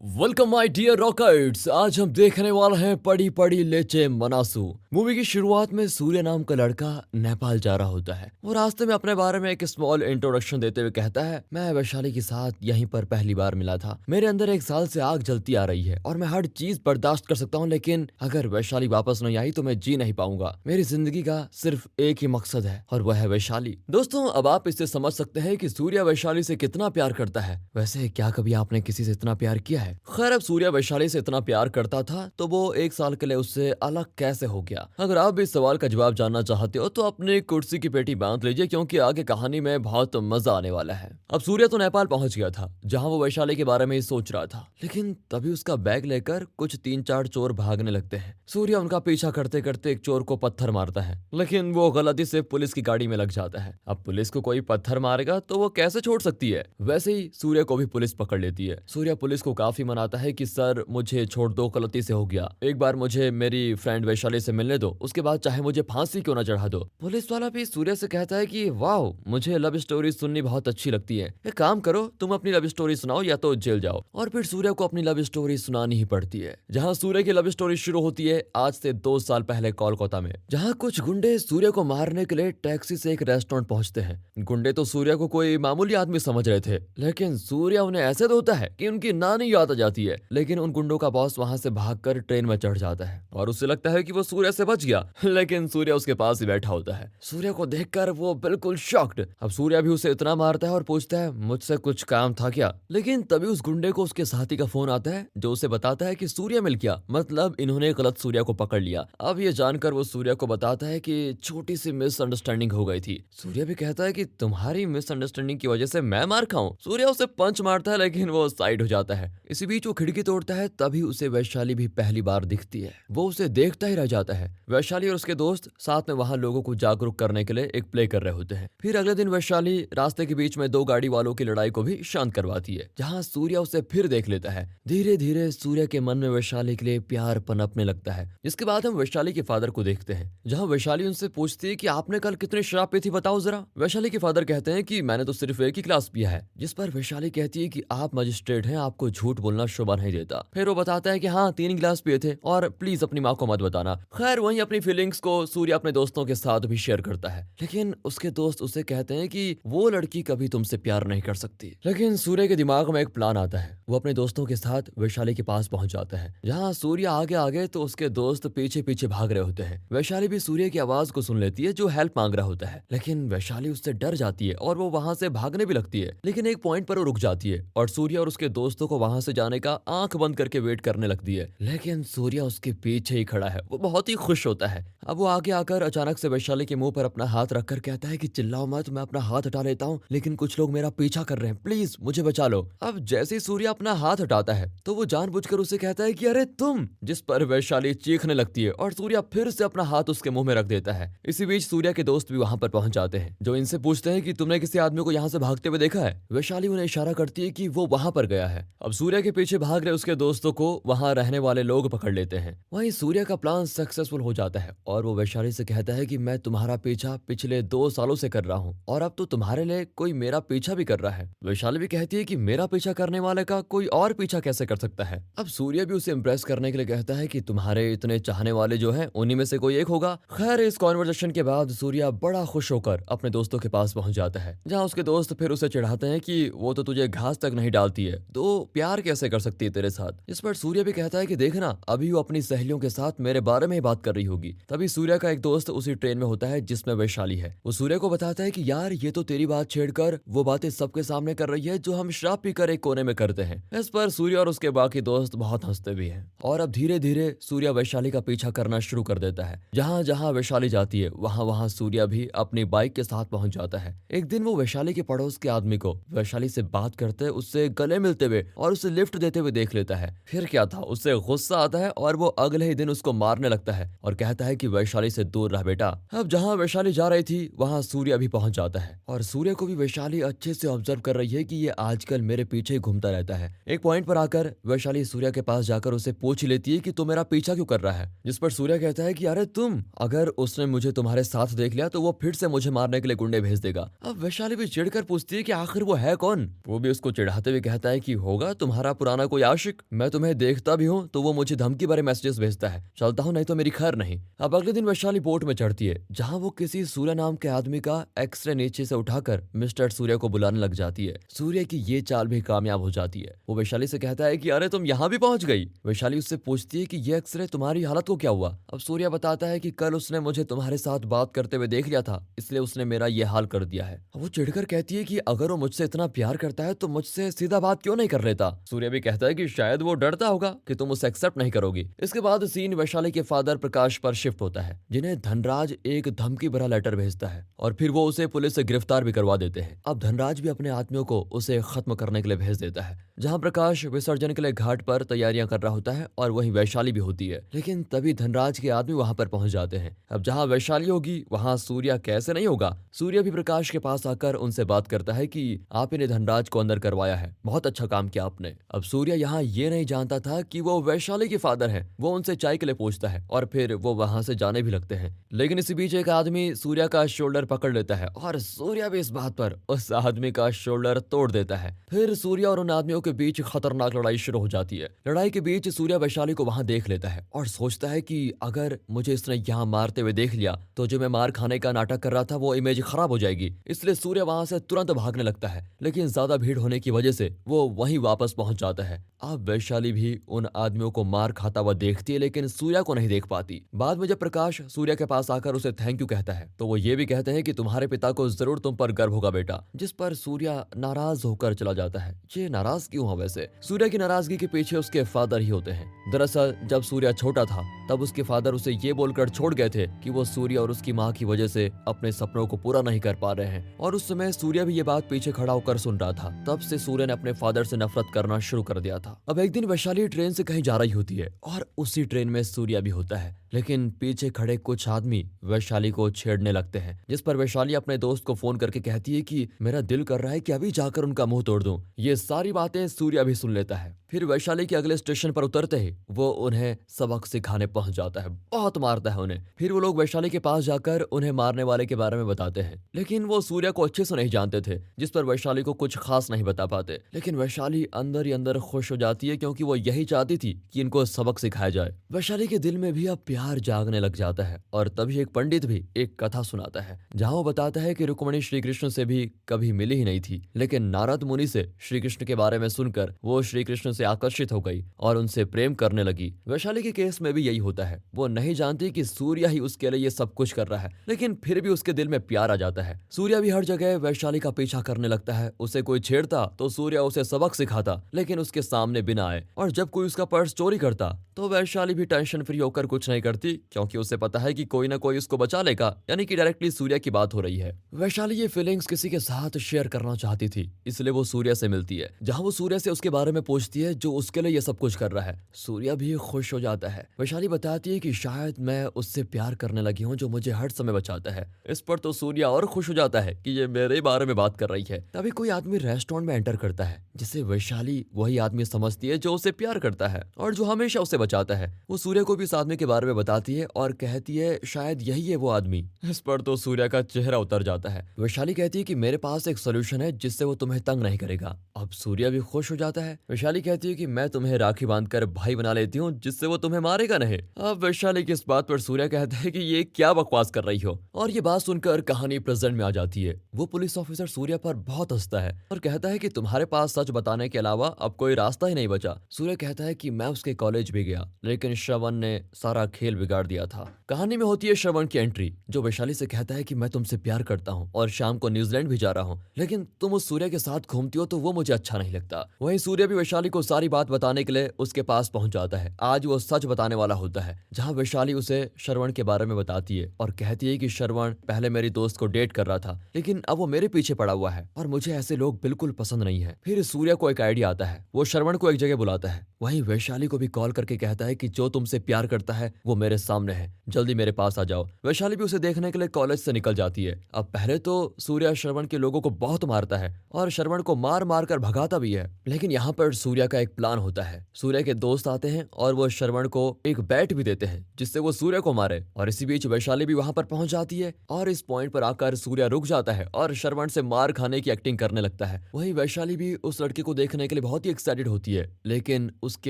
Welcome my dear rockets. आज हम देखने वाले हैं पड़ी पड़ी लेचे मनासू। मूवी की शुरुआत में सूर्य नाम का लड़का नेपाल जा रहा होता है। वो रास्ते में अपने बारे में एक स्मॉल इंट्रोडक्शन देते हुए कहता है, मैं वैशाली के साथ यहीं पर पहली बार मिला था। मेरे अंदर एक साल से आग जलती आ रही है और मैं हर चीज बर्दाश्त कर सकता हूँ, लेकिन अगर वैशाली वापस नहीं आई तो मैं जी नहीं पाऊंगा। मेरी जिंदगी का सिर्फ एक ही मकसद है और वह है वैशाली। दोस्तों, अब आप इससे समझ सकते हैं कि सूर्य वैशाली से कितना प्यार करता है। वैसे क्या कभी आपने किसी से इतना प्यार किया है? खैर, अब सूर्य वैशाली से इतना प्यार करता था तो वो एक साल के लिए उससे अलग कैसे हो गया? अगर आप भी इस सवाल का जवाब जानना चाहते हो तो अपनी कुर्सी की पेटी बांध लीजिए, क्योंकि आगे कहानी में बहुत मजा आने वाला है। अब सूर्य तो नेपाल पहुंच गया था, जहां वो वैशाली के बारे में ही सोच रहा था, लेकिन तभी उसका बैग लेकर कुछ 3-4 चोर भागने लगते हैं। सूर्य उनका पीछा करते करते एक चोर को पत्थर मारता है, लेकिन वो गलती से पुलिस की गाड़ी में लग जाता है। अब पुलिस को कोई पत्थर मारेगा तो वो कैसे छोड़ सकती है? वैसे ही सूर्य को भी पुलिस पकड़ लेती है। सूर्य पुलिस को काफी मनाता है कि सर मुझे छोड़ दो, गलती से हो गया, एक बार मुझे मेरी फ्रेंड वैशाली से मिलने दो, उसके बाद चाहे मुझे फांसी क्यों ना चढ़ा दो। पुलिस वाला भी सूर्य से कहता है कि वाह, मुझे लव स्टोरी सुननी बहुत अच्छी लगती है, एक काम करो तुम अपनी लव स्टोरी सुनाओ या तो जेल जाओ। और फिर सूर्य को अपनी लव स्टोरी सुनानी ही पड़ती है। जहाँ सूर्य की लव स्टोरी शुरू होती है आज से 2 साल पहले कोलकाता में, जहाँ कुछ गुंडे सूर्य को मारने के लिए टैक्सी से एक रेस्टोरेंट पहुंचते हैं। गुंडे तो सूर्य को कोई मामूली आदमी समझ रहे थे, लेकिन सूर्य उन्हें ऐसे धोता है कि उनकी नानी याद आ जाती है। लेकिन उन गुंडों का बॉस वहां से भागकर ट्रेन में चढ़ जाता है और उसे लगता है कि वो सूर्य से बच गया, लेकिन सूर्य उसके पास ही बैठा होता है। सूर्य को देखकर वो बिल्कुल शॉक्ड। अब सूर्य भी उसे इतना मारता है और पूछता है, मुझसे कुछ काम था क्या? लेकिन तभी उस गुंडे को उसके साथी का फोन आता है, जो उसे बताता है कि सूर्य मिल गया, मतलब इन्होंने गलत सूर्य को पकड़ लिया। अब ये जानकर वो सूर्य को बताता है कि छोटी सी मिसअंडरस्टैंडिंग हो गई थी। सूर्य भी कहता है कि तुम्हारी मिसअंडरस्टैंडिंग की वजह से मैं मार खाऊं। सूर्य उसे पंच मारता है, लेकिन वो साइड हो जाता है। इसी बीच वो खिड़की तोड़ता है, तभी उसे वैशाली भी पहली बार दिखती है। वो उसे देखता ही रह जाता है। वैशाली और उसके दोस्त साथ में वहां लोगों को जागरूक करने के लिए एक प्ले कर रहे होते हैं। फिर अगले दिन वैशाली रास्ते के बीच में 2 गाड़ी वालों की लड़ाई को भी शांत करवाती है, जहां सूर्य उसे फिर देख लेता है। धीरे धीरे सूर्य के मन में वैशाली के लिए प्यार पनपने लगता है। इसके बाद हम वैशाली के फादर को देखते हैं, जहाँ वैशाली उनसे पूछती है कि आपने कल कितनी शराब पी थी, बताओ जरा। वैशाली के फादर कहते हैं कि मैंने तो सिर्फ एक ही ग्लास पिया है, जिस पर वैशाली कहती है कि आप मजिस्ट्रेट हैं, आपको झूठ बोलना शोभा नहीं देता। फिर वो बताता है कि हाँ, 3 गिलास पिए थे और प्लीज अपनी माँ को मत बताना। खैर, वहीं अपनी फीलिंग्स को सूर्य अपने दोस्तों के साथ भी शेयर करता है, लेकिन उसके दोस्त उसे कहते हैं कि वो लड़की कभी तुमसे प्यार नहीं कर सकती। लेकिन सूर्य के दिमाग में एक प्लान आता है। वो अपने दोस्तों के साथ वैशाली के पास पहुंच जाता है, जहाँ सूर्य आगे आगे तो उसके दोस्त पीछे पीछे भाग रहे होते हैं। वैशाली भी सूर्य की आवाज को सुन लेती है, जो हेल्प मांग रहा होता है, लेकिन वैशाली उससे डर जाती है और वो वहां से भागने भी लगती है। लेकिन एक पॉइंट पर वो रुक जाती है और सूर्य और उसके दोस्तों को वहां से जाने का आंख बंद करके वेट करने लगती है, लेकिन सूर्य उसके पीछे ही खड़ा है। वो बहुत ही खुश होता है। अब वो आगे आकर अचानक से वैशाली के मुंह पर अपना हाथ रखकर कहता है कि चिल्लाओ मत, मैं अपना हाथ हटा लेता हूँ, लेकिन कुछ लोग मेरा पीछा कर रहे हैं, प्लीज मुझे बचा लो। अब जैसे ही सूर्य अपना हाथ हटाता है तो वो जानबूझकर उसे कहता है कि अरे तुम, जिस पर वैशाली चीखने लगती है और सूर्य फिर से अपना हाथ उसके मुंह में रख देता है। इसी बीच सूर्य के दोस्त भी वहां पर पहुंच जाते हैं, जो इनसे पूछते हैं कि तुमने किसी आदमी को यहाँ से भागते हुए देखा है? वैशाली उन्हें इशारा करती है कि वो वहां पर गया है। अब सूर्य के पीछे भाग रहे उसके दोस्तों को वहां रहने वाले लोग पकड़ लेते हैं। वहीं सूर्य का प्लान सक्सेसफुल हो जाता है और वो वैशाली से कहता है कि मैं तुम्हारा पीछा पिछले 2 सालों से कर रहा हूँ और अब तो तुम्हारे लिए कोई मेरा पीछा भी कर रहा है। वैशाली भी कहती है कि मेरा पीछा करने वाले का कोई और पीछा कैसे कर सकता है? अब सूर्य भी उसे इम्प्रेस करने के लिए कहता है कि तुम्हारे इतने चाहने वाले जो हैं उन्हीं में से कोई एक होगा। खैर, इस कॉन्वर्सेशन के बाद सूर्य बड़ा खुश होकर अपने दोस्तों के पास पहुंच जाता है, जहाँ उसके दोस्त फिर उसे चिढ़ाते हैं कि वो तो तुझे घास तक नहीं डालती है, तो प्यार कैसे कर सकती है तेरे साथ। इस पर सूर्य भी कहता है कि देखना, अभी वो अपनी सहेलियों के साथ मेरे बारे में ही बात कर रही होगी। तभी सूर्य का एक दोस्त उसी ट्रेन में होता है जिसमें वैशाली है। वो सूर्य को बताता है कि यार, ये तो तेरी बात छेड़कर वो बातें सबके सामने कर रही है जो हम शराब पीकर एक कोने में करते हैं। इस पर सूर्य और उसके बाकी दोस्त बहुत हंसते भी हैं और अब धीरे धीरे सूर्य वैशाली का पीछा करना शुरू कर देता है। जहाँ जहाँ वैशाली जाती है वहां वहां सूर्य भी अपनी बाइक के साथ पहुंच जाता है। एक दिन वो वैशाली के पड़ोस के आदमी को वैशाली से बात करते, उससे गले मिलते हुए और उसे लिफ्ट देते हुए देख लेता है। फिर क्या था, उससे गुस्सा आता है और वो अगले ही दिन उसको मारने लगता है और कहता है कि वैशाली से दूर रह बेटा। अब जहाँ वैशाली जा रही थी वहां सूर्य भी पहुंच जाता है और सूर्य को भी वैशाली अच्छे से ऑब्जर्व कर रही है कि ये आजकल मेरे पीछे ही घूमता रहता है। एक पॉइंट पर आकर वैशाली सूर्य के पास जाकर उसे पूछ लेती है कि तू मेरा पीछा क्यों कर रहा है, जिस पर सूर्य कहता है कि अरे तुम, अगर उसने मुझे तुम्हारे साथ देख लिया तो वो फिर से मुझे मारने के लिए गुंडे भेज देगा। अब वैशाली भी चिढ़कर पूछती है कि आखिर वो है कौन? वो भी उसको चिढ़ाते हुए कहता है कि होगा तुम्हारा तुम्हारा पुराना कोई आशिक, मैं तुम्हें देखता भी हूँ तो वो मुझे धमकी भरे मैसेजेस भेजता है, चलता हूँ नहीं तो मेरी खैर नहीं। अब अगले दिन वैशाली बोट में चढ़ती है जहाँ वो किसी सूर्य नाम के आदमी का एक्सरे नीचे से उठाकर मिस्टर सूर्य को बुलाने लग जाती है। सूर्य की ये चाल भी कामयाब हो जाती है। वो वैशाली से कहता है कि अरे तुम यहाँ भी पहुंच गई। वैशाली उससे पूछती है कि ये एक्सरे तुम्हारी हालत को क्या हुआ। अब सूर्य बताता है कि कल उसने मुझे तुम्हारे साथ बात करते हुए देख लिया था, इसलिए उसने मेरा ये हाल कर दिया है। अब वो चिढ़कर कहती है कि अगर वो मुझसे इतना प्यार करता है तो मुझसे सीधा बात क्यों नहीं कर लेता। सूर्य भी कहता है कि शायद वो डरता होगा कि तुम उसे एक्सेप्ट नहीं करोगी। इसके बाद सीन वैशाली के फादर प्रकाश पर शिफ्ट होता है, जिन्हें धनराज एक धमकी भरा लेटर भेजता है और फिर वो उसे पुलिस से गिरफ्तार भी करवा देते हैं। अब धनराज भी अपने आदमियों को उसे खत्म करने के लिए भेज देता है। जहां प्रकाश विसर्जन के लिए घाट पर तैयारियां कर रहा होता है और वहीं वैशाली भी होती है, लेकिन तभी धनराज के आदमी वहां पर पहुंच जाते हैं। अब जहां वैशाली होगी वहां सूर्या कैसे नहीं होगा। सूर्य भी प्रकाश के पास आकर उनसे बात करता है कि आप ही ने धनराज को अंदर करवाया है, बहुत अच्छा काम किया आपने। अब सूर्य यहाँ ये नहीं जानता था कि वो वैशाली के फादर है। वो उनसे चाय के लिए पूछता है और फिर वो वहां से जाने भी लगते हैं। लेकिन इसी बीच एक आदमी सूर्या का शोल्डर पकड़ लेता है और सूर्या भी इस बात पर उस आदमी का शोल्डर तोड़ देता है। फिर सूर्या और उन आदमियों के बीच खतरनाक लड़ाई शुरू हो जाती है। लड़ाई के बीच सूर्या वैशाली को वहां देख लेता है और सोचता है कि अगर मुझे इसने यहाँ मारते हुए देख लिया तो जो मैं मार खाने का नाटक कर रहा था वो इमेज खराब हो जाएगी। इसलिए सूर्य वहां से तुरंत भागने लगता है, लेकिन ज्यादा भीड़ होने की वजह से वो वहीं वापस पहुंच जाता है। अब वैशाली भी उन आदमियों को मार खाता हुआ देखती है, लेकिन सूर्या को नहीं देख पाती। बाद में जब प्रकाश सूर्या के पास आकर उसे थैंक यू कहता है तो वो ये भी कहते हैं कि तुम्हारे पिता को जरूर तुम पर गर्व होगा बेटा, जिस पर सूर्या नाराज होकर चला जाता है। ये नाराज क्यों हुआ वैसे? सूर्या की नाराजगी के पीछे उसके फादर ही होते हैं। दरअसल जब सूर्या छोटा था तब उसके फादर उसे ये बोलकर छोड़ गए थे कि वो सूर्या और उसकी माँ की वजह से अपने सपनों को पूरा नहीं कर पा रहे हैं, और उस समय सूर्या भी ये बात पीछे खड़ा होकर सुन रहा था। तब से सूर्या ने अपने फादर से नफरत करना शुरू कर दिया था। अब एक दिन वैशाली ट्रेन से कहीं जा रही होती है और उसी ट्रेन में सूर्या भी होता है, लेकिन पीछे खड़े कुछ आदमी वैशाली को छेड़ने लगते हैं, जिस पर वैशाली अपने दोस्त को फोन करके कहती है कि मेरा दिल कर रहा है कि अभी जाकर उनका मुंह तोड़ दूं। ये सारी बातें सूर्या भी सुन लेता है। फिर वैशाली के अगले स्टेशन पर उतरते ही वो उन्हें सबक सिखाने पहुंच जाता है, बहुत मारता है उन्हें। फिर वो लोग वैशाली के पास जाकर उन्हें मारने वाले के बारे में बताते हैं, लेकिन वो सूर्या को अच्छे से नहीं जानते थे, जिस पर वैशाली को कुछ खास नहीं बता पाते। लेकिन वैशाली अंदर ही अंदर खुश हो जाती है क्योंकि वो यही चाहती थी कि इनको सबक सिखाया जाए। वैशाली के दिल में भी अब प्यार जागने लग जाता है और तभी एक पंडित भी एक कथा सुनाता है जहाँ वो बताता है कि रुक्मिणी श्री कृष्ण से भी कभी मिली ही नहीं थी, लेकिन नारद मुनि से श्री कृष्ण के बारे में सुनकर वो श्री कृष्ण से आकर्षित हो गई और उनसे प्रेम करने लगी। वैशाली के केस में भी यही होता है। वो नहीं जानती कि सूर्या ही उसके लिए ये सब कुछ कर रहा है, लेकिन फिर भी उसके दिल में प्यार आ जाता है। सूर्या भी हर जगह वैशाली का पीछा करने लगता है। उसे कोई छेड़ता तो सूर्या उसे सबक सिखाता, लेकिन उसके सामने बिना आए, और जब कोई उसका पर्स चोरी करता तो वैशाली भी टेंशन फ्री होकर कुछ नहीं करती, क्योंकि उसे पता है कि कोई ना कोई उसको बचा लेगा। यानी कि डायरेक्टली सूर्या की बात हो रही है। वैशाली ये फीलिंग्स किसी के साथ शेयर करना चाहती थी, इसलिए वो सूर्या से मिलती है, जहां वो सूर्या से उसके बारे में पूछती है जो उसके लिए ये सब कुछ कर रहा है। सूर्या भी खुश हो जाता है। वैशाली बताती है कि शायद मैं उससे प्यार करने लगी हूँ जो मुझे हर समय बचाता है। इस पर तो सूर्या और खुश हो जाता है कि ये मेरे बारे में बात कर रही है। तभी कोई आदमी रेस्टोरेंट में एंटर करता है, जिसे वैशाली वही आदमी समझती है जो उसे प्यार करता है और जो हमेशा उसे बचाता है। वो सूर्या को भी इस आदमी के बारे में बताती है और कहती है शायद यही है वो आदमी। इस पर तो सूर्या का चेहरा उतर जाता है। वैशाली कहती है कि मेरे पास एक सोल्यूशन है जिससे वो तुम्हें तंग नहीं करेगा। अब सूर्या भी खुश हो जाता है। वैशाली कहती है कि मैं तुम्हें राखी बांधकर भाई बना लेती हूँ जिससे वो तुम्हें मारेगा नहीं। अब वैशाली की इस बात पर सूर्या कहता है कि ये क्या बकवास कर रही हो, और ये बात सुनकर कहानी प्रेजेंट में आ जाती है। वो पुलिस ऑफिसर सूर्या पर बहुत हंसता है और कहता है कि तुम्हारे पास सच बताने के अलावा अब कोई रास्ता ही नहीं बचा। सूर्या कहता है कि मैं उसके कॉलेज भी गया, लेकिन श्रवण ने सारा खेल बिगाड़ दिया था। कहानी में होती है श्रवण की एंट्री, जो वैशाली से कहता है कि मैं तुमसे प्यार करता हूँ और शाम को न्यूजीलैंड भी जा रहा हूँ, लेकिन तुम उस सूर्य के साथ घूमती हो तो वो मुझे अच्छा नहीं लगता। वहीं सूर्य भी वैशाली को सारी बात बताने के लिए उसके पास पहुंच जाता है। आज वो सच बताने वाला होता है, जहाँ वैशाली उसे श्रवण के बारे में बताती है और कहती है कि श्रवण पहले मेरी दोस्त को डेट कर रहा था, लेकिन अब वो मेरे पीछे पड़ा हुआ है और मुझे ऐसे लोग बिल्कुल पसंद नहीं है। फिर सूर्य को एक आइडिया आता है। वो श्रवण को एक जगह बुलाता है। वहीं वैशाली को भी कॉल करके कहता है कि जो तुमसे प्यार करता है वो मेरे सामने है, जल्दी मेरे पास आ जाओ। वैशाली भी उसे देखने के लिए कॉलेज से निकल जाती है। अब पहले तो सूर्या श्रवण के लोगों को बहुत मारता है और श्रवण को मार मार कर और भगाता भी है। लेकिन यहाँ पर सूर्या का एक प्लान होता है। सूर्या के दोस्त आते हैं और वो श्रवण को एक बैट भी देते हैं जिससे वो सूर्या को मारे। और इसी बीच वैशाली भी वहां पर पहुंच जाती है और इस पॉइंट पर आकर सूर्या रुक जाता है और श्रवण से मार खाने की एक्टिंग करने लगता है। वहीं वैशाली भी उस लड़के को देखने के लिए बहुत ही एक्साइटेड होती है, लेकिन उसकी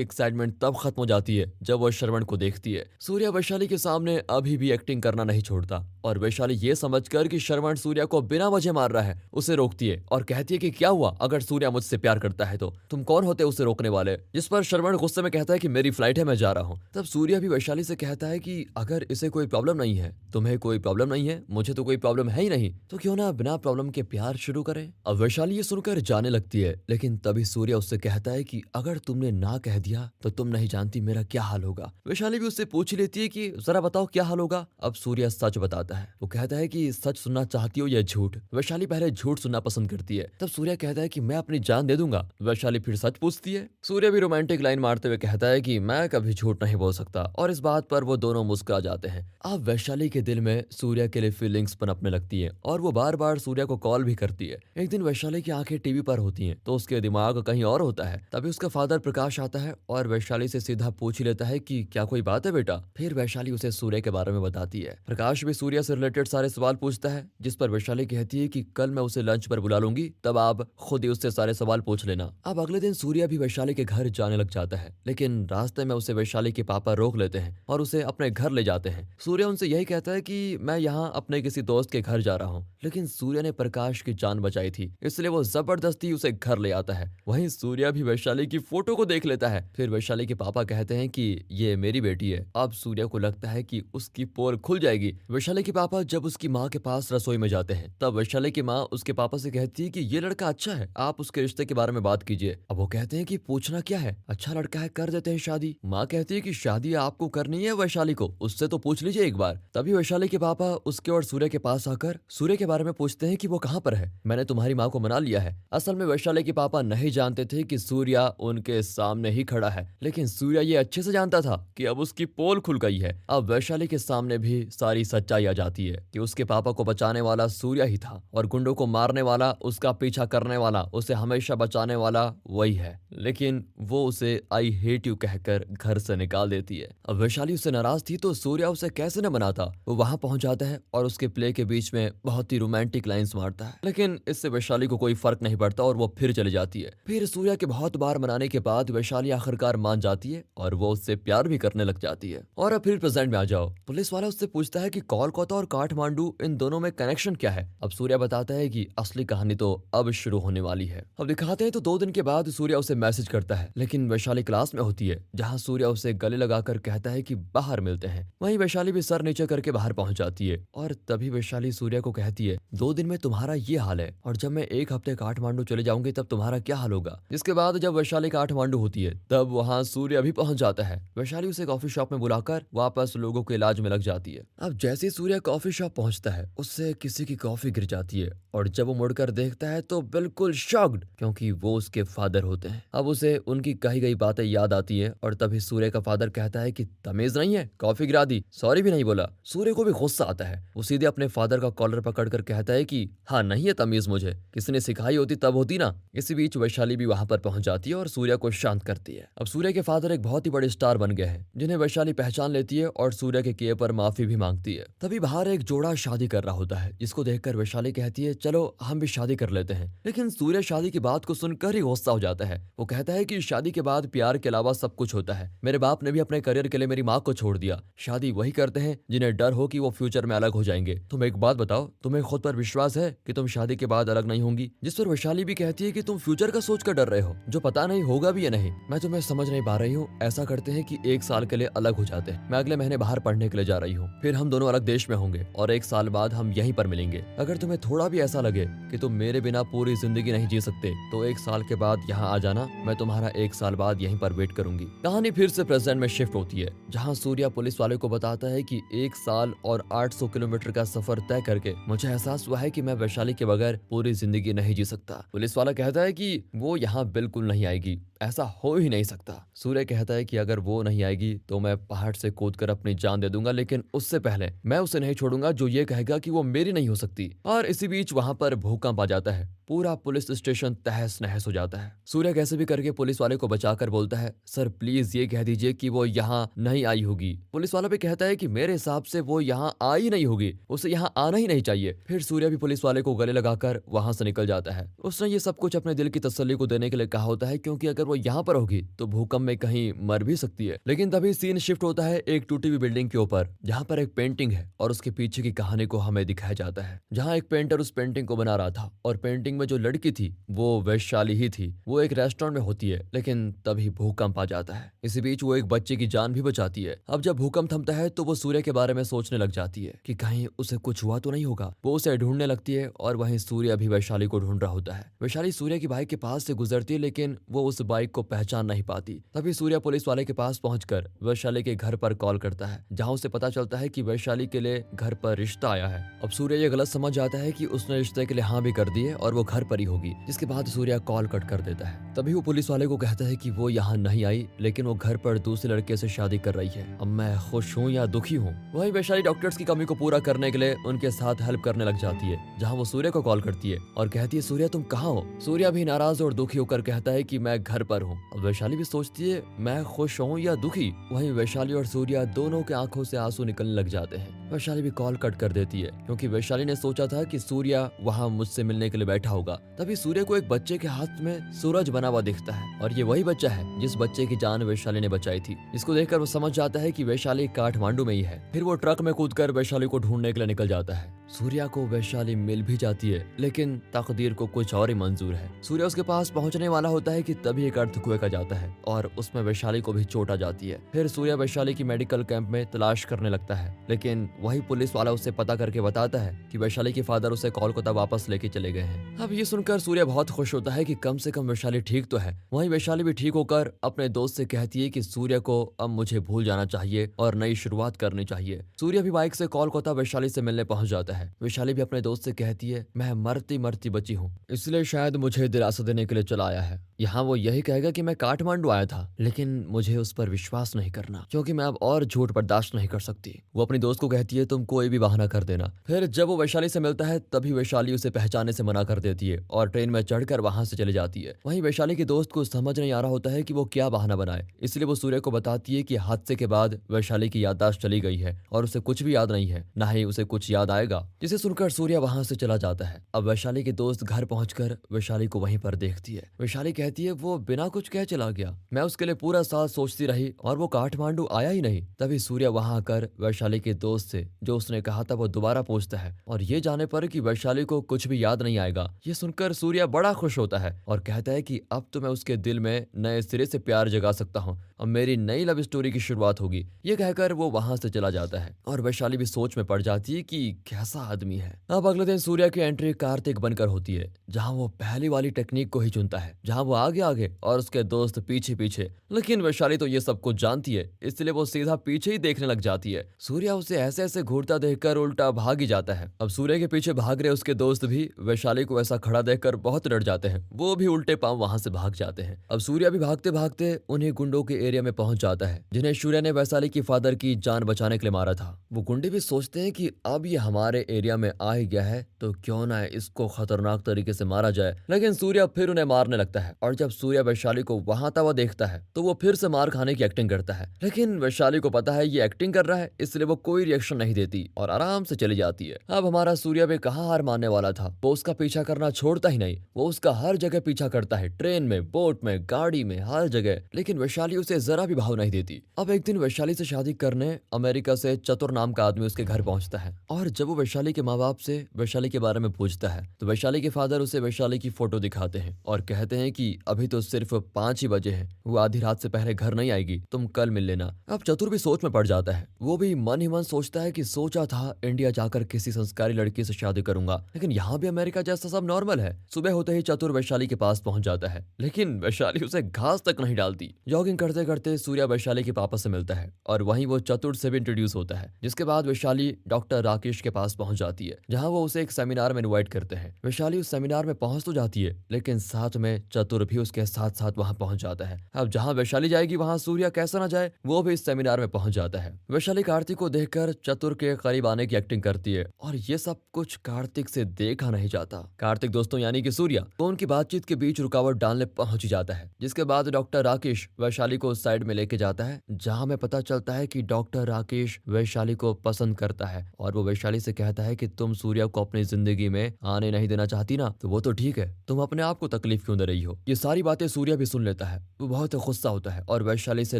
एक्साइटमेंट तब खत्म हो जाती है जब वो श्रवण को देखती है। सूर्या वैशाली के सामने अभी भी एक्टिंग करना नहीं छोड़ता और वैशाली ये समझकर कि श्रवण सूर्या को बिना वजह मार रहा है उसे रोकती है और कहती है कि क्या हुआ, अगर सूर्या मुझसे प्यार करता है तो तुम कौन होते उसे रोकने वाले। जिस पर श्रवण गुस्से में कहता है कि मेरी फ्लाइट है, मैं जा रहा हूँ। तब सूर्या भी वैशाली से कहता है कि अगर इसे कोई प्रॉब्लम नहीं है, तुम्हें कोई प्रॉब्लम नहीं है, मुझे तो कोई प्रॉब्लम है ही नहीं, तो क्यों ना बिना प्रॉब्लम के प्यार शुरू करें। अब वैशाली ये सुनकर जाने लगती है, लेकिन तभी सूर्या उससे कहता है कि अगर तुमने ना कह दिया तो तुम नहीं जानती मेरा क्या हाल होगा। वैशाली भी उससे पूछ लेती है कि जरा बताओ क्या हाल होगा। अब सूर्या सच बताता है। वो कहता है कि सच सुनना चाहती हो या झूठ। वैशाली पहले झूठ सुनना पसंद करती है। तब सूर्या कहता है कि मैं अपनी जान दे दूंगा। वैशाली फिर सच पूछती है। सूर्या भी रोमांटिक लाइन मारते हुए कहता है कि मैं कभी झूठ नहीं बोल सकता और इस बात पर वो दोनों मुस्कुरा जाते हैं। अब वैशाली के दिल में सूर्या के लिए फीलिंग्स पनपने लगती है और वो बार बार सूर्या को कॉल भी करती है। एक दिन वैशाली की आंखें टीवी पर होती हैं तो उसके दिमाग कहीं और होता है। तभी उसका फादर प्रकाश आता है और वैशाली से सीधा पूछ ही लेता है कि क्या कोई बात है बेटा। फिर वैशाली उसे सूर्य के बारे में बताती है। प्रकाश भी सूर्या से रिलेटेड सारे सवाल पूछता है, जिस पर वैशाली कहती है कि कल मैं उसे लंच पर बुला लूंगी, तब आप खुद ही उससे सारे सवाल पूछ लेना। अब अगले दिन सूर्या भी वैशाली के घर जाने लग जाता है, लेकिन रास्ते में उसे वैशाली के पापा रोक लेते हैं और उसे अपने घर ले जाते हैं। सूर्या उनसे यही कहता है कि मैं यहाँ अपने किसी दोस्त के घर जा रहा हूँ, लेकिन सूर्या ने प्रकाश की जान बचाई थी, इसलिए वो जबरदस्ती उसे घर ले आता है। वहीं सूर्या भी वैशाली की फोटो को देख लेता है। फिर वैशाली के पापा कहते हैं कि ये मेरी बेटी है। अब सूर्या को लगता है कि उसकी पोल खुल जाएगी। वैशाली के पापा जब उसकी माँ के पास रसोई में जाते हैं, तब वैशाली की माँ उसके पापा से कहती है कि ये लड़का अच्छा है, आप उसके रिश्ते के बारे में बात कीजिए। अब वो कहते हैं कि पूछना क्या है, अच्छा लड़का है, कर देते हैं शादी। माँ कहती है कि शादी आपको करनी है वैशाली को, उससे तो पूछ लीजिए एक बार। तभी वैशाली के पापा उसके और सूर्य के पास आकर सूर्य के बारे में पूछते हैं कि वो कहाँ पर है, मैंने तुम्हारी माँ को मना लिया है। असल में वैशाली के पापा नहीं जानते थे कि सूर्या उनके सामने ही खड़ा है, लेकिन सूर्या ये अच्छे से जानता था कि अब उसकी पोल खुल गई है। अब वैशाली के सामने भी सारी सच्चाई आ जाती है कि उसके पापा को बचाने वाला सूर्या ही था और गुंडों को मारने वाला, उसका पीछा करने वाला, उसे हमेशा बचाने वाला वही है, लेकिन वो उसे आई हेट यू कहकर घर से निकाल देती है। अब वैशाली उससे नाराज थी तो सूर्या उसे कैसे न मनाता। वो वहां पहुंच जाता है और उसके प्ले के बीच में बहुत ही रोमांटिक लाइंस मारता है, लेकिन इससे वैशाली को कोई फर्क नहीं पड़ता और वो फिर चली जाती है। फिर सूर्या के बहुत बार मनाने के बाद वैशाली आखिरकार मान जाती है और वो उससे प्यार भी करने लग जाती है। और अब फिर प्रेजेंट में आ जाओ। पुलिस वाला उससे पूछता है कि कोलकाता और काठमांडू, इन दोनों में कनेक्शन क्या है। अब सूर्या बताता है कि असली कहानी तो अब शुरू होने वाली है। अब दिखाते हैं तो 2 दिन के बाद सूर्या उसे मैसेज करता है, लेकिन वैशाली क्लास में होती है, जहाँ सूर्या उसे गले लगाकर कहता है कि बाहर मिलते हैं। वहीं वैशाली भी सर नीचे करके बाहर पहुंच जाती है और तभी वैशाली सूर्या को कहती है 2 दिन में तुम्हारा ये हाल है और जब मैं 1 हफ्ते काठमांडू चले जाऊंगी तब तुम्हारा क्या हाल होगा। जिसके बाद जब वैशाली काठमांडू होती है तब वहाँ सूर्या भी पहुंच जाता है। वैशाली उसे कॉफी शॉप में बुलाकर वापस लोगों के इलाज में लग जाती है। अब जैसे ही सूर्या कॉफी शॉप पहुंचता है, उससे किसी की कॉफी गिर जाती है और जब वो मुड़कर देखता है तो बिल्कुल शॉक्ड, क्योंकि वो उसके फादर होते हैं। अब उसे उनकी कही गई बातें याद आती है और तभी सूर्य का फादर कहता है कि तमीज नहीं है, कॉफी गिरा दी, सॉरी भी नहीं बोला। सूर्य को भी गुस्सा आता है। वो सीधे अपने फादर का कॉलर पकड़कर कहता है कि हाँ नहीं है तमीज, मुझे किसी ने सिखाई होती तब होती ना। इसी बीच वैशाली भी वहां पर पहुंच जाती है और सूर्य को शांत करती है। अब सूर्य के फादर एक बहुत ही बड़े स्टार बन गए हैं, जिन्हें वैशाली पहचान लेती है और सूर्य के किए पर माफी भी मांगती है। तभी बाहर एक जोड़ा शादी कर रहा होता है, जिसको देखकर वैशाली कहती है चलो हम भी शादी कर लेते हैं। लेकिन सूर्य शादी की बात को सुनकर ही गुस्सा हो जाता है। वो कहता है कि शादी के बाद प्यार के अलावा सब कुछ होता है। मेरे बाप ने भी अपने करियर के लिए मेरी माँ को छोड़ दिया। शादी वही करते हैं जिन्हें डर हो कि वो फ्यूचर में अलग हो जाएंगे। तुम एक बात बताओ, तुम्हें खुद पर विश्वास है कि तुम शादी के बाद अलग नहीं होंगी। जिस पर वैशाली भी कहती है कि तुम फ्यूचर का सोच कर डर रहे हो, जो पता नहीं होगा भी या नहीं। मैं तुम्हें समझ नहीं पा रही हूँ। ऐसा करते हैं कि 1 साल के लिए अलग हो जाते हैं। मैं अगले महीने बाहर पढ़ने के लिए जा रही हूँ, फिर हम दोनों अलग देश में होंगे और 1 साल बाद हम यहीं पर मिलेंगे। अगर तुम्हें थोड़ा भी ऐसा लगे कि तुम मेरे बिना पूरी जिंदगी नहीं जी सकते तो 1 साल के बाद यहाँ आ जाना। मैं तुम्हारा 1 साल बाद यहीं पर वेट करूंगी। कहानी फिर से प्रेजेंट में शिफ्ट होती है, जहाँ सूर्या पुलिस वाले को बताता है कि 1 साल और 800 किलोमीटर का सफर तय करके मुझे एहसास हुआ है कि मैं वैशाली के बगैर पूरी जिंदगी नहीं जी सकता। पुलिस वाला कहता है कि वो यहाँ बिल्कुल नहीं आएगी। ऐसा हो ही नहीं सकता। सूर्य कहता है कि अगर वो नहीं आएगी तो मैं पहाड़ से कूदकर अपनी जान दे दूंगा, लेकिन उससे पहले मैं उसे नहीं छोड़ूंगा जो ये कहेगा कि वो मेरी नहीं हो सकती। और इसी बीच वहां पर भूकंप आ जाता है। पूरा पुलिस स्टेशन तहस नहस हो जाता है। सूर्य कैसे भी करके पुलिस वाले को बचाकर बोलता है, सर प्लीज ये कह दीजिए कि वो यहाँ नहीं आई होगी। पुलिस वाला भी कहता है कि मेरे हिसाब से वो यहाँ आई नहीं होगी, उसे यहाँ आना ही नहीं चाहिए। फिर सूर्य भी पुलिस वाले को गले लगाकर वहां से निकल जाता है। उसने ये सब कुछ अपने दिल की तसल्ली को देने के लिए कहा होता है, क्योंकि अगर वो यहाँ पर होगी तो भूकंप में कहीं मर भी सकती है। लेकिन तभी सीन शिफ्ट होता है एक टूटी हुई बिल्डिंग के ऊपर, जहाँ पर एक पेंटिंग है और उसके पीछे की कहानी को हमें दिखाया जाता है। जहाँ एक पेंटर उस पेंटिंग को बना रहा था और पेंटिंग में जो लड़की थी वो वैशाली ही थी। वो एक रेस्टोरेंट में होती है, लेकिन तभी भूकंप आ जाता है। इसी बीच वो एक बच्चे की जान भी बचाती है। अब जब भूकंप थमता है तो वो सूर्य के बारे में सोचने लग जाती है कि कहीं उसे कुछ हुआ तो नहीं होगा। वो उसे ढूंढने लगती है और वहीं सूर्य भी वैशाली को ढूंढ रहा होता है। वैशाली सूर्य की बाइक के पास से गुजरती है, लेकिन वो उस बाइक को पहचान नहीं पाती। तभी सूर्य पुलिस वाले के पास पहुंचकर वैशाली के घर पर कॉल करता है, जहां उसे पता चलता है कि वैशाली के लिए घर पर रिश्ता आया है। अब सूर्य ये गलत समझ जाता है कि उसने रिश्ते के लिए हाँ भी कर दी है और वो घर पर ही होगी, जिसके बाद सूर्य कॉल कट कर देता है। तभी वो पुलिस वाले को कहता है कि वो यहाँ नहीं आई, लेकिन वो घर पर दूसरे लड़के से शादी कर रही है। अब मैं खुश हूँ या दुखी हूँ। वही वैशाली डॉक्टर्स की कमी को पूरा करने के लिए उनके साथ हेल्प करने लग जाती है, जहाँ वो सूर्य को कॉल करती है और कहती है, सूर्य तुम कहाँ हो? सूर्य भी नाराज और दुखी होकर कहता है कि मैं घर पर हूँ। अब वैशाली भी सोचती है मैं खुश हूँ या दुखी। वहीं वैशाली और सूर्य दोनों के आंखों से आंसू निकलने लग जाते हैं। वैशाली भी कॉल कट कर देती है, क्योंकि वैशाली ने सोचा था कि सूर्य वहाँ मुझसे मिलने के लिए बैठा होगा। तभी सूर्य को एक बच्चे के हाथ में सूरज बना हुआ दिखता है और ये वही बच्चा है जिस बच्चे की जान वैशाली ने बचाई थी। इसको देखकर वो समझ जाता है कि वैशाली काठमांडू में ही है। फिर वो ट्रक में कूदकर वैशाली को ढूंढने के लिए निकल जाता है। सूर्या को वैशाली मिल भी जाती है, लेकिन तकदीर को कुछ और ही मंजूर है। सूर्य उसके पास पहुंचने वाला होता है कि तभी एक अर्थक्वेक आ जाता है और उसमें वैशाली को भी चोट आ जाती है। फिर सूर्य वैशाली की मेडिकल कैंप में तलाश करने लगता है, लेकिन वही पुलिस वाला उसे पता करके बताता है कि वैशाली के फादर उसे कोलकाता वापस लेके चले गए हैं। अब ये सुनकर सूर्य बहुत खुश होता है कि कम से कम वैशाली ठीक तो है। वहीं वैशाली भी ठीक होकर अपने दोस्त से कहती है कि सूर्य को अब मुझे भूल जाना चाहिए और नई शुरुआत करनी चाहिए। सूर्य भी बाइक से कोलकाता वैशाली से मिलने पहुंच जाता है। वैशाली भी अपने दोस्त से कहती है, मैं मरती मरती बची हूँ, इसलिए शायद मुझे दिलासा देने के लिए चला आया है। यहाँ वो यही कहेगा कि मैं काठमांडू आया था, लेकिन मुझे उस पर विश्वास नहीं करना, क्योंकि मैं अब और झूठ बर्दाश्त नहीं कर सकती। वो अपनी दोस्त को कहती है, तुम कोई भी बहाना कर देना। फिर जब वो वैशाली से मिलता है तभी वैशाली उसे पहचानने से मना कर देती है और ट्रेन में चढ़कर वहां से चली जाती है। वहीं वैशाली की दोस्त को समझ नहीं आ रहा होता है कि वो क्या बहाना बनाए, इसलिए वो सूर्य को बताती है कि हादसे के बाद वैशाली की याददाश्त चली गई है और उसे कुछ भी याद नहीं है, ना ही उसे कुछ याद आएगा। जिसे सुनकर सूर्य वहां से चला जाता है। अब वैशाली की दोस्त घर पहुंचकर वैशाली को वहीं पर देखती है। वैशाली कहती है, वो बिना कुछ कह चला गया, मैं उसके लिए पूरा साल सोचती रही और वो काठमांडू आया ही नहीं। तभी सूर्य वहां आकर वैशाली के दोस्त से जो उसने कहा था वो दोबारा पूछता है और ये जाने पर कि वैशाली को कुछ भी याद नहीं आएगा। ये सुनकर सूर्य बड़ा खुश होता है और कहता है कि अब तो मैं उसके दिल में नए सिरे से प्यार जगा सकता हूँ, अब मेरी नई लव स्टोरी की शुरुआत होगी। ये कहकर वो वहां से चला जाता है और वैशाली भी सोच में पड़ जाती है कि कैसा आदमी है। अब अगले दिन सूर्य की एंट्री कार्तिक बनकर होती है, जहां वो पहली वाली टेक्निक को ही चुनता है, जहां वो आगे आगे और उसके दोस्त पीछे पीछे। लेकिन वैशाली तो ये सब कुछ जानती है, इसलिए वो सीधा पीछे ही देखने लग जाती है। सूर्य उसे ऐसे ऐसे घूरता देखकर उल्टा भाग ही जाता है। अब सूर्य के पीछे भाग रहे उसके दोस्त भी वैशाली को ऐसा खड़ा देखकर बहुत डर जाते हैं। वो भी उल्टे पांव वहां से भाग जाते हैं। अब सूर्य भी भागते भागते उन्हीं गुंडों के एरिया में पहुंच जाता है, जिन्हें सूर्य ने वैशाली की फादर की जान बचाने के लिए मारा था। वो गुंडे भी सोचते हैं कि अब ये हमारे एरिया में आ ही गया है तो क्यों ना इसको खतरनाक तरीके से मारा जाए। लेकिन सूर्य फिर उन्हें मारने लगता है और जब सूर्य वैशाली को वहां तवा देखता है तो वो फिर से मार खाने की एक्टिंग करता है। लेकिन वैशाली को पता है ये एक्टिंग कर रहा है, इसलिए वो कोई रिएक्शन नहीं देती और आराम से चली जाती है। अब हमारा सूर्य भी कहाँ हार मानने वाला था, वो उसका पीछा करना छोड़ता ही नहीं। वो उसका हर जगह पीछा करता है, ट्रेन में, बोट में, गाड़ी में, हर जगह। लेकिन वैशाली उसे जरा भी भाव नहीं देती। अब एक दिन वैशाली से शादी करने अमेरिका से चतुर नाम का आदमी उसके घर पहुंचता है और जब वो वैशाली के माँ बाप से वैशाली के बारे में पूछता है तो वैशाली के फादर उसे वैशाली की फोटो दिखाते हैं और कहते हैं कि अभी तो सिर्फ 5 ही बजे हैं, वो आधी रात से पहले घर नहीं आएगी, तुम कल मिल लेना। अब चतुर भी सोच में पड़ जाता है। वो भी मन ही मन सोचता है कि सोचा था इंडिया जाकर किसी संस्कारी लड़की से शादी करूंगा, लेकिन यहाँ भी अमेरिका जैसा सब नॉर्मल है। सुबह होते ही चतुर वैशाली के पास पहुंच जाता है, लेकिन वैशाली उसे घास तक नहीं डालती। जॉगिंग करते करते सूर्य वैशाली के पापा से मिलता है और वहीं वो चतुर से भी इंट्रोड्यूस होता है। जिसके बाद वैशाली डॉक्टर राकेश के पास पहुंच जाती है, जहां वो उसे एक सेमिनार में इनवाइट करते हैं। वैशाली उस सेमिनार में पहुंच तो जाती है, लेकिन साथ में चतुर भी उसके साथ साथ वहां पहुंच जाता है। अब जहां वैशाली जाएगी वहां सूर्या कैसा ना जाए, वो भी इस सेमिनार में पहुंच जाता है। वैशाली कार्तिक को देखकर चतुर के करीब आने की एक्टिंग करती है और ये सब कुछ कार्तिक से देखा नहीं जाता। कार्तिक दोस्तों यानी कि सूर्या तो उनकी बातचीत के बीच रुकावट डालने पहुंच ही जाता है, जिसके बाद डॉक्टर राकेश वैशाली को उस साइड में लेके जाता है, जहां में पता चलता है कि डॉक्टर राकेश वैशाली को पसंद करता है और वो वैशाली से कहता है कि तुम सूर्या को अपनी जिंदगी में आने नहीं देना चाहती ना, तो वो तो ठीक है, तुम अपने आप को तकलीफ क्यों दे रही हो। ये सारी बातें सूर्या भी सुन लेता है। वो बहुत गुस्सा होता है और वैशाली से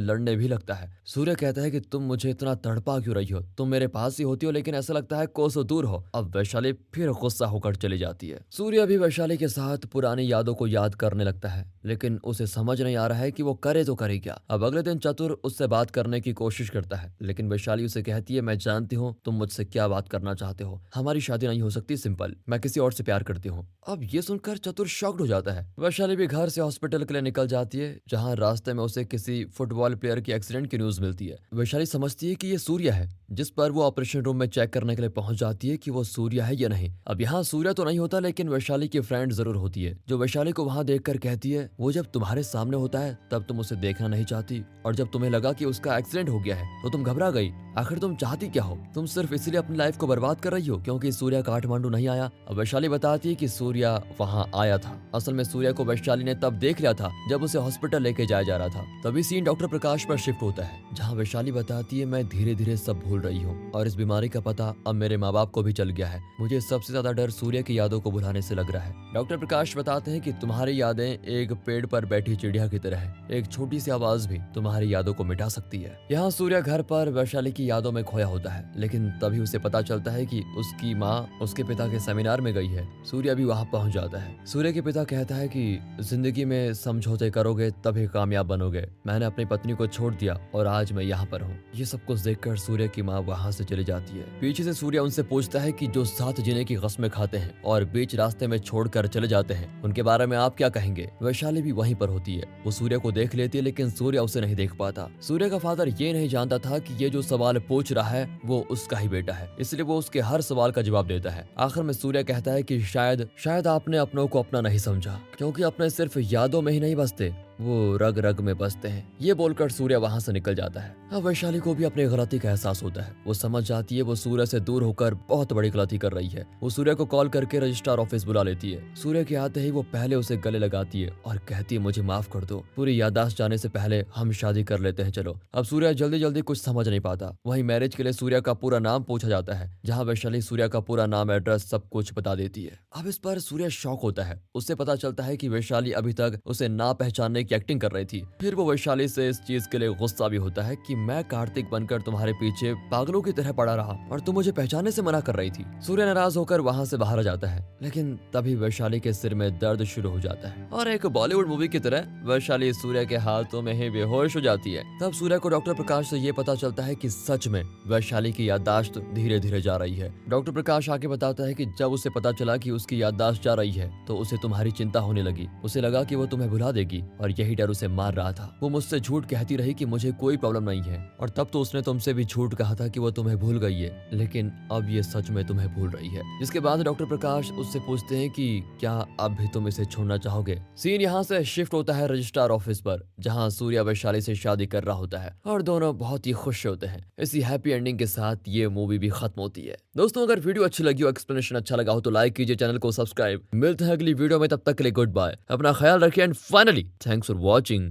लड़ने भी लगता है। सूर्या कहता है कि तुम मुझे इतना तड़पा क्यों रही हो, तुम मेरे पास ही होती हो लेकिन ऐसा लगता है कोसों दूर हो। अब वैशाली फिर गुस्सा होकर चली जाती है। सूर्या भी वैशाली के साथ पुरानी यादों को याद करने लगता है, लेकिन उसे समझ नहीं आ रहा है कि वो करे तो करे क्या। अब अगले दिन चतुर उससे बात करने की कोशिश करता है, लेकिन वैशाली उसे कहती है मैं जानती हूँ तुम मुझसे क्या बात करना चाहते हो, हमारी शादी नहीं हो सकती, सिंपल, मैं किसी और से प्यार करती हूँ। अब ये सुनकर चतुर शॉक्ड हो जाता है। वैशाली भी घर से हॉस्पिटल के लिए निकल जाती है, जहाँ रास्ते में उसे किसी फुटबॉल प्लेयर की एक्सीडेंट की न्यूज मिलती है। वैशाली समझती है कि ये सूर्या है, जिस पर वो ऑपरेशन रूम में चेक करने के लिए पहुंच जाती है कि वो सूर्या है या नहीं। अब यहाँ सूर्या तो नहीं होता, लेकिन वैशाली की फ्रेंड जरूर होती है, जो वैशाली को वहां देखकर कहती है वो जब तुम्हारे सामने होता है तब तुम उसे देखना नहीं चाहती, और जब तुम्हें लगा कि उसका एक्सीडेंट हो गया है तो तुम घबरा गई। आखिर तुम चाहती क्या हो? तुम सिर्फ इसलिए अपनी लाइफ को बर्बाद कर रही हो क्योंकि सूर्या काठमांडू नहीं आया। अब वैशाली बताती है कि सूर्या वहां आया था। असल में सूर्या को वैशाली ने तब देख लिया था जब उसे हॉस्पिटल लेके जाया जा रहा था। तभी सीन डॉक्टर प्रकाश पर शिफ्ट होता है, जहाँ वैशाली बताती है मैं धीरे धीरे सब भूल रही हूँ और इस बीमारी का पता अब मेरे माँ बाप को भी चल गया है। मुझे सबसे ज्यादा डर सूर्य की यादों को भुलाने से लग रहा है। डॉक्टर प्रकाश बताते हैं कि तुम्हारी यादें एक पेड़ पर बैठी चिड़िया की तरह है, एक छोटी सी आवाज भी तुम्हारी यादों को मिटा सकती है। यहाँ सूर्य घर पर वैशाली की यादों में खोया होता है, लेकिन तभी उसे पता चलता है कि उसकी माँ उसके पिता के सेमिनार में गई है। सूर्य भी वहाँ पहुँच जाता है। सूर्य के पिता कहता है कि जिंदगी में समझौते करोगे तभी कामयाब बनोगे। मैंने अपनी पत्नी को छोड़ दिया और आज मैं यहाँ पर हूँ। ये सब कुछ देखकर सूर्य की माँ वहाँ से चली जाती है। पीछे से सूर्य उनसे पूछता है कि जो साथ जीने की कसमें खाते हैं और बीच रास्ते में छोड़कर चले जाते हैं, उनके बारे में आप क्या कहेंगे। वैशाली भी वहीं पर होती है। वो सूर्य को देख लेती है, लेकिन सूर्य उसे नहीं देख पाता। सूर्य का फादर ये नहीं जानता था कि ये जो सवाल पूछ रहा है वो उसका ही बेटा है, इसलिए वो उसके हर सवाल का जवाब देता है। आखिर में सूर्य कहता है कि शायद आपने अपनों को अपना नहीं समझा, क्योंकि अपने सिर्फ यादों में ही नहीं बसते, वो रग रग में बसते हैं। ये बोलकर सूर्य वहां से निकल जाता है। अब वैशाली को भी अपनी गलती का एहसास होता है। वो समझ जाती है वो सूर्य से दूर होकर बहुत बड़ी गलती कर रही है। वो सूर्य को कॉल करके रजिस्ट्रार ऑफिस बुला लेती है। सूर्य के आते ही वो पहले उसे गले लगाती है और कहती है मुझे माफ कर दो, पूरी याददाश्त जाने से पहले हम शादी कर लेते हैं, चलो। अब सूर्य जल्दी जल्दी कुछ समझ नहीं पाता। वहीं मैरिज के लिए सूर्य का पूरा नाम पूछा जाता है, जहाँ वैशाली सूर्य का पूरा नाम, एड्रेस सब कुछ बता देती है। अब इस पर सूर्य शॉक होता है। उससे पता चलता है कि वैशाली अभी तक उसे ना पहचानने की एक्टिंग कर रही थी। फिर वो वैशाली से इस चीज के लिए गुस्सा भी होता है कि मैं कार्तिक बनकर तुम्हारे पीछे पागलों की तरह पड़ा रहा और तुम मुझे पहचानने से मना कर रही थी। सूर्य नाराज होकर वहां से बाहर आ जाता है, लेकिन तभी वैशाली के सिर में दर्द शुरू हो जाता है और एक बॉलीवुड मूवी की तरह वैशाली सूर्य के हाथों में ही बेहोश हो जाती है। तब सूर्य को डॉक्टर प्रकाश से ये पता चलता है कि सच में वैशाली की याददाश्त धीरे धीरे जा रही है। डॉक्टर प्रकाश आगे बताता है कि जब उसे पता चला कि उसकी याददाश्त जा रही है तो उसे तुम्हारी चिंता होने लगी। उसे लगा कि वो तुम्हें भुला देगी और यही डर उसे मार रहा था। वो मुझसे झूठ कहती रही कि मुझे कोई प्रॉब्लम नहीं है, और तब तो उसने तुमसे भी झूठ कहा था कि वो तुम्हें भूल गई है, लेकिन अब ये सच में तुम्हें भूल रही है। जिसके बाद डॉक्टर प्रकाश उससे पूछते हैं कि क्या अब भी तुम इसे छोड़ना चाहोगे। सीन यहाँ से शिफ्ट होता है रजिस्ट्रार ऑफिस पर, जहाँ सूर्य वैशाली से शादी कर रहा होता है और दोनों बहुत ही खुश होते हैं। इसी हैप्पी एंडिंग के साथ ये मूवी भी खत्म होती है। दोस्तों अगर वीडियो अच्छी लगी हो, एक्सप्लेनेशन अच्छा लगा हो तो लाइक कीजिए, चैनल को सब्सक्राइब। मिलते हैं अगली वीडियो में, तब तक के लिए गुड बाय, अपना ख्याल रखिए and finally thanks for watching.